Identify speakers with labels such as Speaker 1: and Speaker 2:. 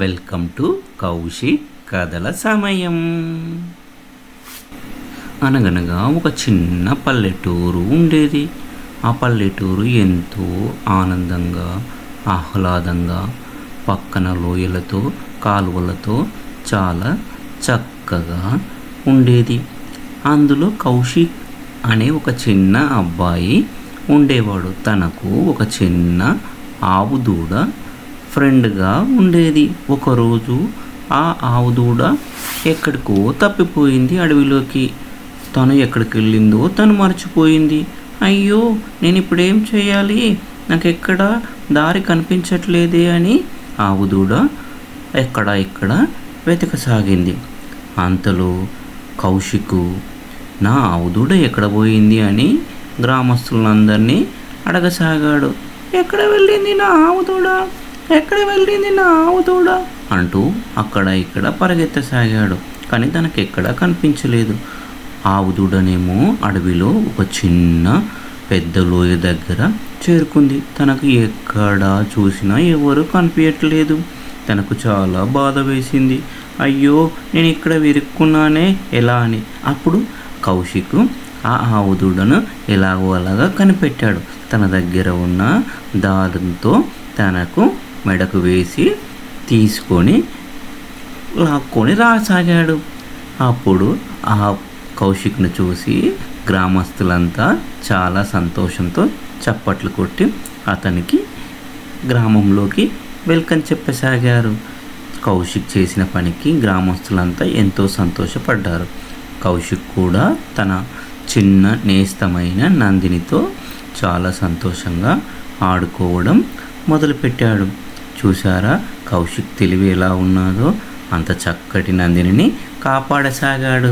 Speaker 1: Welcome to Kaushik కథల సమయం. అనగనగా ఒక చిన్న పల్లెటూరు ఉండేది. ఆ పల్లెటూరు ఎంతో ఆనందంగా, ఆహ్లాదంగా, పక్కన లోయలతో, కాలువలతో చాలా చక్కగా ఉండేది. అందులో కౌశిక్ అనే ఒక చిన్న అబ్బాయి ఉండేవాడు. తనకు ఒక చిన్న ఆవు దూడ ఫ్రెండ్గా ఉండేది. ఒకరోజు ఆ ఆవు దూడ ఎక్కడికో తప్పిపోయింది అడవిలోకి. తను ఎక్కడికి వెళ్ళిందో తను మర్చిపోయింది. అయ్యో, నేను ఇప్పుడేం చేయాలి, నాకు ఎక్కడ దారి కనిపించట్లేదే అని ఆవు దూడ ఇక్కడ వెతకసాగింది. అంతలో కౌశికు నా ఆవు దూడ ఎక్కడ పోయింది అని గ్రామస్తులందరినీ అడగసాగాడు. ఎక్కడ వెళ్ళింది నా ఆవు దూడ, ఎక్కడ వెళ్ళింది నా ఆవు దూడ అంటూ ఇక్కడ పరిగెత్తసాగాడు. కానీ తనకు ఎక్కడా కనిపించలేదు. ఆవు దూడనేమో అడవిలో ఒక చిన్న పెద్ద లోయ దగ్గర చేరుకుంది. తనకు ఎక్కడా చూసినా ఎవరు కనిపించట్లేదు. తనకు చాలా బాధ వేసింది. అయ్యో, నేను ఇక్కడ విరుక్కున్నానే ఎలా అని. అప్పుడు కౌశిక్ ఆ ఆవు దూడను ఎలాగో అలాగా కనిపెట్టాడు. తన దగ్గర ఉన్న దారంతో తనకు మెడకు వేసి తీసుకొని లాక్కొని రాసాగాడు. అప్పుడు ఆ కౌశిక్ను చూసి గ్రామస్తులంతా చాలా సంతోషంతో చప్పట్లు కొట్టి అతనికి గ్రామంలోకి వెల్కమ్ చెప్పసాగారు. కౌశిక్ చేసిన పనికి గ్రామస్తులంతా ఎంతో సంతోషపడ్డారు. కౌశిక్ కూడా తన చిన్న నేస్తమైన నందినితో చాలా సంతోషంగా ఆడుకోవడం మొదలుపెట్టాడు. చూసారా కౌశిక్ తెలివి ఎలా ఉన్నాదో, అంత చక్కటి నందినిని కాపాడసాగాడు.